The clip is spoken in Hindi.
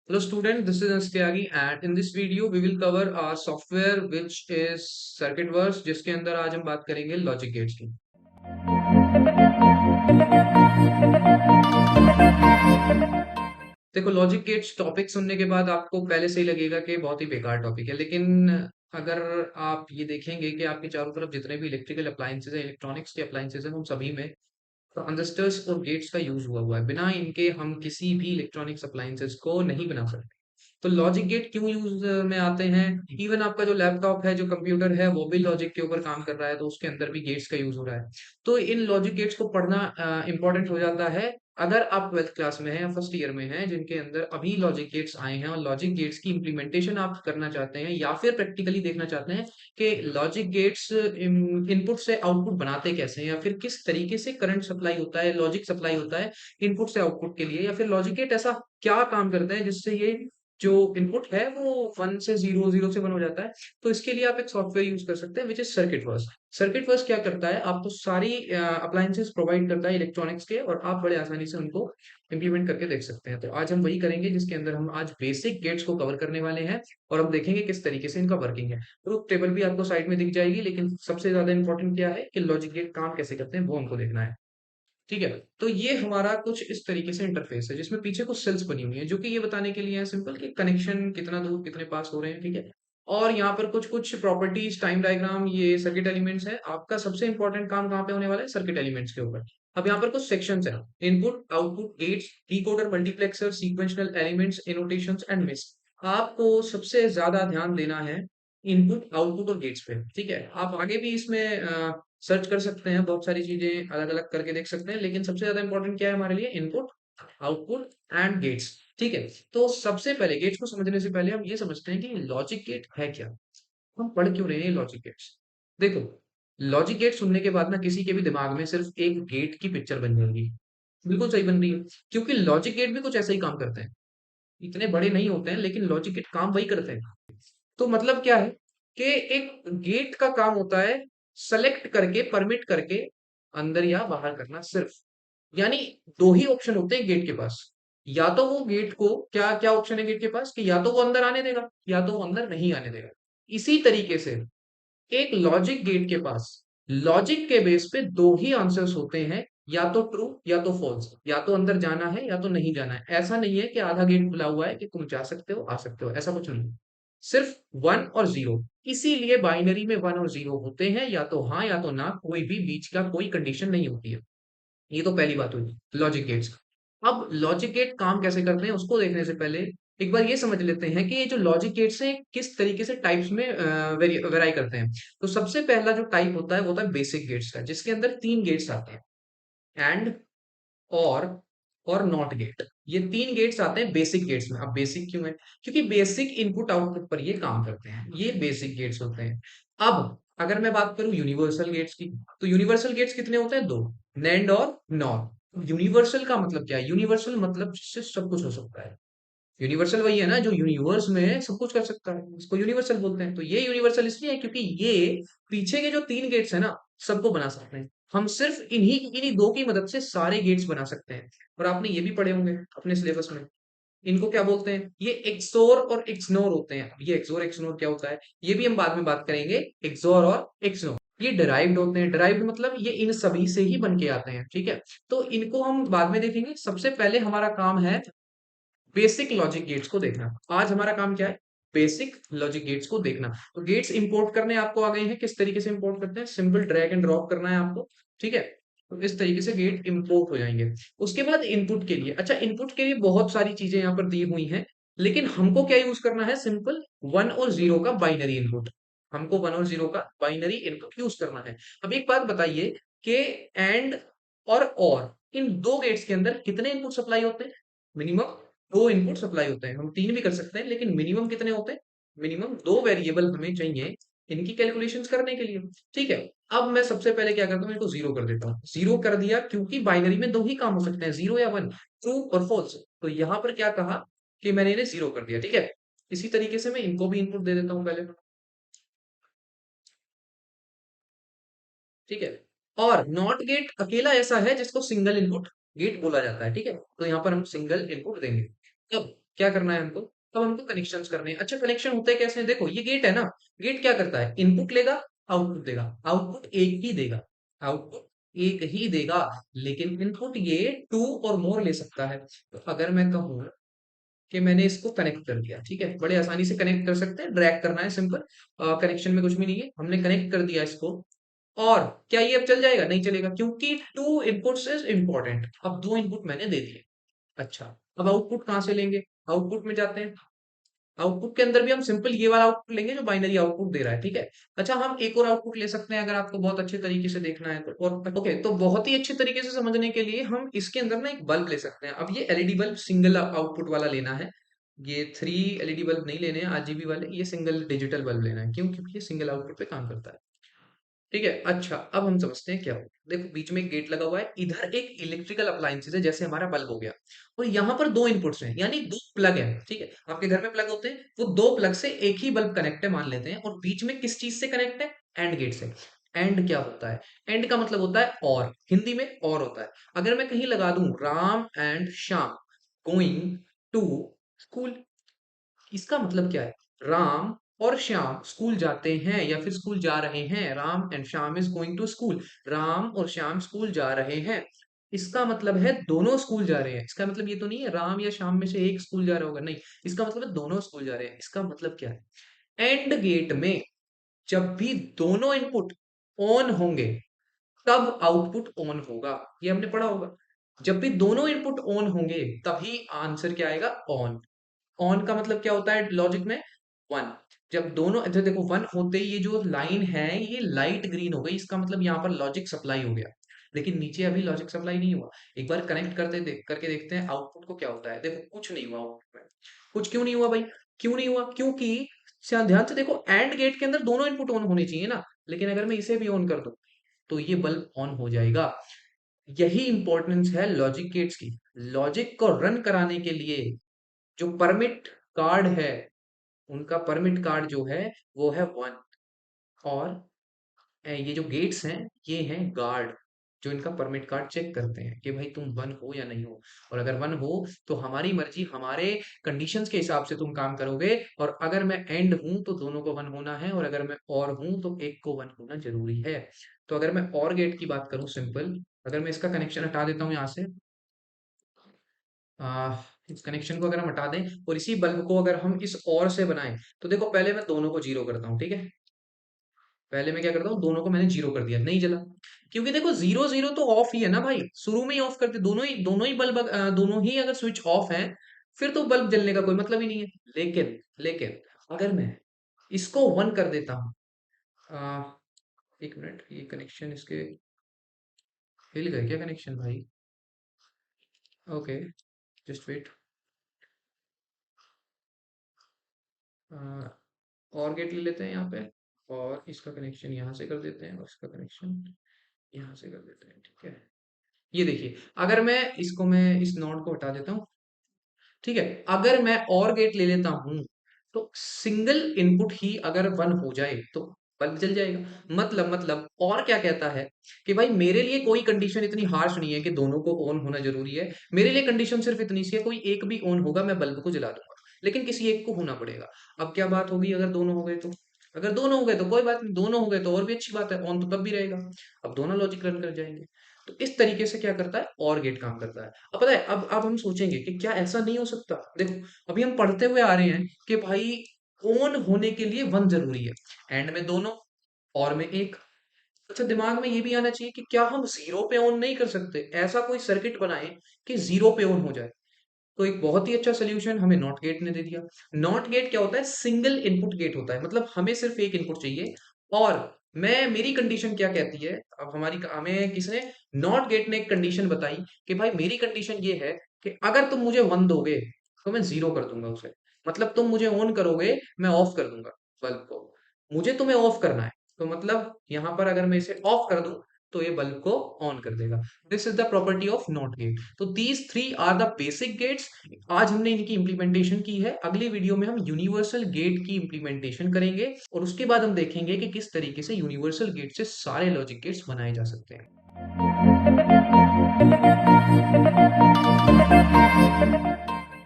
Hello student, this is Anstyagi and in this video we will cover a software which is Circuitverse जिसके अंदर आज हम बात करेंगे लॉजिक गेट्स की। देखो लॉजिक गेट्स टॉपिक सुनने के बाद आपको पहले से ही लगेगा कि बहुत ही बेकार टॉपिक है, लेकिन अगर आप ये देखेंगे कि आपके चारों तरफ जितने भी इलेक्ट्रिकल अप्लायंसेज हैं, इलेक्ट्रॉनिक्स के अप्लायंसेज हैं, उन सभी में ट्रांजिस्टर्स और गेट्स का यूज हुआ हुआ है। बिना इनके हम किसी भी इलेक्ट्रॉनिक्स अप्लायंसेस को नहीं बना सकते। तो लॉजिक गेट क्यों यूज में आते हैं? इवन आपका जो लैपटॉप है, जो कंप्यूटर है, वो भी लॉजिक के ऊपर काम कर रहा है, तो उसके अंदर भी गेट्स का यूज हो रहा है। तो इन लॉजिक गेट्स को पढ़ना इंपॉर्टेंट हो जाता है अगर आप ट्वेल्थ क्लास में हैं या फर्स्ट ईयर में हैं, जिनके अंदर अभी लॉजिक गेट्स आए हैं और लॉजिक गेट्स की इम्प्लीमेंटेशन आप करना चाहते हैं या फिर प्रैक्टिकली देखना चाहते हैं कि लॉजिक गेट्स इनपुट से आउटपुट बनाते कैसे हैं, या फिर किस तरीके से करंट सप्लाई होता है, लॉजिक सप्लाई होता है इनपुट से आउटपुट के लिए, या फिर लॉजिक गेट ऐसा क्या काम करते हैं जिससे ये जो इनपुट है वो 1 से 0, 0 से 1 हो जाता है। तो इसके लिए आप एक सॉफ्टवेयर यूज कर सकते हैं विच इज सर्किटवर्स। सर्किटवर्स क्या करता है, आपको सारी अप्लायंसेस प्रोवाइड करता है इलेक्ट्रॉनिक्स के, और आप बड़े आसानी से उनको इंप्लीमेंट करके देख सकते हैं। तो आज हम वही करेंगे जिसके अंदर हम आज बेसिक गेट्स को कवर करने वाले हैं, और हम देखेंगे किस तरीके से इनका वर्किंग है। ट्रुथ टेबल भी आपको साइड में दिख जाएगी, लेकिन सबसे ज्यादा इंपॉर्टेंट क्या है कि लॉजिक गेट काम कैसे करते हैं वो हमको देखना है। ठीक है, तो ये हमारा कुछ इस तरीके से इंटरफेस है जिसमें पीछे कुछ सेल्स बनी हुई है जो कि ये बताने के लिए है सिंपल कि कनेक्शन कितना दूर कितने पास हो रहे हैं। ठीक है, और यहाँ पर कुछ कुछ प्रॉपर्टीज, टाइम डायग्राम, ये सर्किट एलिमेंट्स है। आपका सबसे इंपॉर्टेंट काम कहाँ पे होने वाला है? सर्किट एलिमेंट्स के ऊपर। अब यहाँ पर कुछ सेक्शंस है: input, output, gates, decoder, multiplexer, sequential elements, annotations and misc. आपको सबसे ज्यादा ध्यान देना है इनपुट, आउटपुट और गेट्स पे। ठीक है, आप आगे भी इसमें सर्च कर सकते हैं, बहुत सारी चीजें अलग अलग करके देख सकते हैं, लेकिन सबसे ज्यादा इंपॉर्टेंट क्या है हमारे लिए? Input, output and gates. ठीक है, तो सबसे पहले गेट्स को समझने से पहले हम ये समझते हैं कि लॉजिक गेट है क्या, हम पढ़ क्यों रहे हैं लॉजिक गेट्स। देखो, लॉजिक गेट सुनने के बाद ना किसी के भी दिमाग में सिर्फ एक गेट की पिक्चर बन जाएगी। बिल्कुल सही बन रही है, क्योंकि लॉजिक गेट भी कुछ ऐसा ही काम करते हैं। इतने बड़े नहीं होते हैं, लेकिन लॉजिक गेट काम वही करते हैं। तो मतलब क्या है कि एक गेट का काम होता है सेलेक्ट करके, परमिट करके अंदर या बाहर करना सिर्फ। यानी दो ही ऑप्शन होते हैं गेट के पास। या तो वो गेट को, क्या क्या ऑप्शन है गेट के पास, कि या तो वो अंदर आने देगा या तो वो अंदर नहीं आने देगा। इसी तरीके से एक लॉजिक गेट के पास लॉजिक के बेस पे दो ही आंसर्स होते हैं, या तो ट्रू या तो फॉल्स, या तो अंदर जाना है या तो नहीं जाना है। ऐसा नहीं है कि आधा गेट खुला हुआ है कि तुम जा सकते हो आ सकते हो, ऐसा कुछ नहीं। सिर्फ 1 और 0। इसीलिए बाइनरी में 1 और 0 होते हैं, या तो हाँ या तो ना, कोई भी बीच का कोई कंडीशन नहीं होती है। ये तो पहली बात हुई लॉजिक गेट्स का। अब लॉजिक गेट काम कैसे करते हैं उसको देखने से पहले एक बार ये समझ लेते हैं कि ये जो लॉजिक गेट्स हैं किस तरीके से टाइप्स में वेराई करते हैं। तो सबसे पहला जो टाइप होता है वो होता है बेसिक गेट्स का, जिसके अंदर 3 गेट्स आते हैं: एंड, और नॉट गेट। ये 3 गेट्स आते हैं बेसिक गेट्स में। अब बेसिक क्यों है? क्योंकि बेसिक इनपुट आउटपुट पर ये काम करते हैं, ये बेसिक गेट्स होते हैं। अब अगर मैं बात करूं यूनिवर्सल गेट्स की, तो यूनिवर्सल गेट्स कितने होते हैं? 2, नैंड और नॉर। यूनिवर्सल का मतलब क्या है? यूनिवर्सल मतलब जिससे सब कुछ हो सकता है। यूनिवर्सल वही है ना जो यूनिवर्स में सब कुछ कर सकता है, इसको यूनिवर्सल बोलते हैं। तो ये यूनिवर्सल इसलिए है क्योंकि ये पीछे के जो 3 गेट्स है ना, सबको बना सकते हैं। हम सिर्फ इन्हीं दो की मदद से सारे गेट्स बना सकते हैं। और आपने ये भी पढ़े होंगे अपने सिलेबस में, इनको क्या बोलते हैं? ये एक्सोर और एक्सनोर होते हैं। ये एक्सोर एक्सनोर क्या होता है ये भी हम बाद में बात करेंगे। एक्सोर और एक्सनोर ये डिराइव्ड होते हैं। डिराइव्ड मतलब ये इन सभी से ही बन के आते हैं। ठीक है, तो इनको हम बाद में देखेंगे। सबसे पहले हमारा काम है बेसिक लॉजिक गेट्स को देखना। आज हमारा काम क्या है? बेसिक लॉजिक गेट्स को देखना। तो गेट्स इंपोर्ट करने आपको आ गए हैं। किस तरीके से इंपोर्ट करते हैं? सिंपल ड्रैग एंड ड्रॉप करना है आपको। ठीक है, तो इस तरीके से गेट इंपोर्ट हो जाएंगे। उसके बाद इनपुट के लिए, अच्छा इनपुट के लिए बहुत सारी चीजें यहाँ पर दी हुई हैं, लेकिन हमको क्या यूज करना है? सिंपल 1 और 0 का बाइनरी इनपुट। हमको 1 और 0 का बाइनरी इनपुट यूज करना है। अब एक बात बताइए कि एंड और इन दो गेट्स के अंदर कितने इनपुट सप्लाई होते हैं? मिनिमम 2 इनपुट सप्लाई होते हैं। हम 3 भी कर सकते हैं, लेकिन मिनिमम कितने होते हैं? मिनिमम 2 वेरिएबल हमें चाहिए इनकी कैलकुलेशंस करने के लिए। ठीक है, अब मैं सबसे पहले क्या करता हूँ, इसको 0 कर देता हूँ। 0 कर दिया क्योंकि बाइनरी में दो ही काम हो सकते हैं, 0 या 1, ट्रू और फॉल्स। तो यहाँ पर क्या कहा कि मैंने इन्हें 0 कर दिया। ठीक है, इसी तरीके से मैं इनको भी इनपुट दे देता हूँ पहले। ठीक है, और नॉट गेट अकेला ऐसा है जिसको सिंगल इनपुट गेट बोला जाता है। ठीक है, तो यहाँ पर हम सिंगल इनपुट देंगे। अब क्या करना है हमको? अब हमको कनेक्शंस करने हैं। अच्छा, कनेक्शन होते हैं कैसे? देखो ये गेट है ना, गेट क्या करता है? इनपुट लेगा, आउटपुट देगा। आउटपुट एक ही देगा, आउटपुट एक ही देगा, लेकिन इनपुट ये टू और मोर ले सकता है। तो अगर मैं कहूँ कि मैंने इसको कनेक्ट कर दिया, ठीक है, बड़े आसानी से कनेक्ट कर सकते हैं, ड्रैग करना है सिंपल, कनेक्शन में कुछ भी नहीं है, हमने कनेक्ट कर दिया इसको। और क्या ये अब चल जाएगा? नहीं चलेगा, क्योंकि टू इनपुट्स इज इंपॉर्टेंट। अब दो इनपुट मैंने दे दिए। अच्छा, अब आउटपुट कहाँ से लेंगे? आउटपुट में जाते हैं। आउटपुट के अंदर भी हम सिंपल ये वाला आउटपुट लेंगे जो बाइनरी आउटपुट दे रहा है, ठीक है। अच्छा, हम एक और आउटपुट ले सकते हैं अगर आपको बहुत अच्छे तरीके से देखना है तो। और ओके, तो बहुत ही अच्छे तरीके से समझने के लिए हम इसके अंदर ना एक बल्ब ले सकते हैं। अब ये एलईडी बल्ब सिंगल आउटपुट वाला लेना है। ये 3 एलईडी बल्ब नहीं लेने हैं आरजीबी वाले, ये सिंगल डिजिटल बल्ब लेना है। क्यों? क्योंकि ये सिंगल आउटपुट पे काम करता है। ठीक है। अच्छा, अब हम समझते हैं क्या हो। देखो बीच में एक गेट लगा हुआ है, इधर एक इलेक्ट्रिकल अप्लायंसेस है जैसे हमारा बल्ब हो गया, और यहाँ पर दो इनपुट्स हैं, यानी दो प्लग है। ठीक है, आपके घर में प्लग होते हैं, वो दो प्लग से एक ही बल्ब कनेक्ट है मान लेते हैं, और बीच में किस चीज से कनेक्ट है? एंड गेट से। एंड क्या होता है? एंड का मतलब होता है और, हिंदी में और होता है। अगर मैं कहीं लगा दूं Ram and Shyam going to school, इसका मतलब क्या है? राम और श्याम स्कूल जाते हैं या फिर स्कूल जा रहे हैं। Ram and Shyam is going to school. Ram और श्याम स्कूल जा रहे हैं। इसका मतलब है दोनों स्कूल जा रहे हैं। इसका मतलब ये तो नहीं है राम या श्याम में से एक स्कूल जा रहा होगा, नहीं, इसका मतलब है दोनों स्कूल जा रहे हैं। इसका मतलब क्या है? एंड गेट में जब भी दोनों इनपुट ऑन होंगे तब आउटपुट ऑन होगा। ये हमने पढ़ा होगा। जब भी दोनों इनपुट ऑन होंगे तभी आंसर क्या आएगा? ऑन। ऑन का मतलब क्या होता है लॉजिक में? वन। जब दोनों इधर देखो, वन होते ही ये जो लाइन है ये लाइट ग्रीन हो गई, इसका मतलब यहाँ पर लॉजिक सप्लाई हो गया। लेकिन नीचे अभी लॉजिक सप्लाई नहीं हुआ। एक बार कनेक्ट करके देखते हैं आउटपुट को क्या होता है। देखो कुछ नहीं हुआ आउटपुट में। कुछ क्यों नहीं हुआ भाई? क्यों नहीं हुआ? क्योंकि ध्यान से देखो, एंड गेट के अंदर दोनों इनपुट ऑन होने चाहिए ना। लेकिन अगर मैं इसे भी ऑन कर दूं तो ये बल्ब ऑन हो जाएगा। यही इंपॉर्टेंस है लॉजिक गेट्स की। लॉजिक को रन कराने के लिए जो परमिट कार्ड है, उनका परमिट कार्ड जो है वो है वन। और ये जो गेट्स हैं ये हैं गार्ड, जो इनका परमिट कार्ड चेक करते हैं कि भाई तुम वन हो या नहीं हो। और अगर वन हो तो हमारी मर्जी, हमारे कंडीशंस के हिसाब से तुम काम करोगे। और अगर मैं एंड हूं तो दोनों को वन होना है, और अगर मैं और हूं तो एक को वन होना जरूरी है। तो अगर मैं और गेट की बात करूं सिंपल, अगर मैं इसका कनेक्शन हटा देता हूं यहाँ से, इस कनेक्शन को अगर हम हटा दें और इसी बल्ब को अगर हम इस और से बनाएं, तो देखो पहले मैं दोनों को जीरो करता हूँ, ठीक है। पहले मैं क्या करता हूँ, दोनों को मैंने जीरो कर दिया, नहीं जला। क्योंकि देखो जीरो जीरो तो ऑफ ही है ना भाई, शुरू में ही ऑफ करते, दोनों ही बल्ब, दोनों ही अगर स्विच ऑफ है फिर तो बल्ब जलने का कोई मतलब ही नहीं है। लेकिन अगर मैं इसको वन कर देता हूँ, आ, एक मिनट, ये कनेक्शन इसके हिल गए क्या कनेक्शन भाई? Okay, just wait. और गेट ले लेते हैं यहाँ पे, और इसका कनेक्शन यहाँ से कर देते हैं, और इसका कनेक्शन यहाँ से कर देते हैं, ठीक है। ये देखिए, अगर मैं इस नोड को हटा देता हूँ, ठीक है, अगर मैं और गेट ले लेता हूँ तो सिंगल इनपुट ही अगर वन हो जाए तो बल्ब जल जाएगा। मतलब और क्या कहता है कि भाई मेरे लिए कोई कंडीशन इतनी हार्श नहीं है कि दोनों को ऑन होना जरूरी है। मेरे लिए कंडीशन सिर्फ इतनी सी है, कोई एक भी ऑन होगा मैं बल्ब को जला दूंगा, लेकिन किसी एक को होना पड़ेगा। अब क्या बात होगी अगर दोनों हो गए तो? अगर दोनों हो गए तो कोई बात नहीं, दोनों हो गए तो और भी अच्छी बात है, ऑन तो तब भी रहेगा। अब दोनों लॉजिक रन कर जाएंगे। तो इस तरीके से क्या करता है, और गेट काम करता है। अब पता है, अब हम सोचेंगे कि क्या ऐसा नहीं हो सकता। देखो अभी हम पढ़ते हुए आ रहे हैं कि भाई ऑन होने के लिए वन जरूरी है, एंड में दोनों, और में एक। अच्छा, दिमाग में ये भी आना चाहिए कि क्या हम जीरो पे ऑन नहीं कर सकते? ऐसा कोई सर्किट बनाए कि जीरो पे ऑन हो जाए। तो एक बहुत ही अच्छा सोल्यूशन हमें नॉट गेट ने दे दिया। नॉट गेट क्या होता है? सिंगल इनपुट गेट होता है, मतलब हमें सिर्फ एक इनपुट चाहिए। और मेरी कंडीशन क्या कहती है, अब हमें किसने, नॉट गेट ने एक कंडीशन बताई कि भाई मेरी कंडीशन ये है कि अगर तुम मुझे वन दोगे तो मैं जीरो कर दूंगा उसे। मतलब तुम मुझे ऑन करोगे, मैं ऑफ कर दूंगा बल्ब को। मुझे तुम्हें ऑफ करना है, तो मतलब यहां पर अगर मैं इसे ऑफ कर दूं तो ये बल्ब को ऑन कर देगा। This is the property of not gate. तो these three are the basic gates. आज हमने इनकी इंप्लीमेंटेशन की है, अगली वीडियो में हम यूनिवर्सल गेट की इंप्लीमेंटेशन करेंगे, और उसके बाद हम देखेंगे कि किस तरीके से यूनिवर्सल गेट से सारे लॉजिक गेट्स बनाए जा सकते हैं।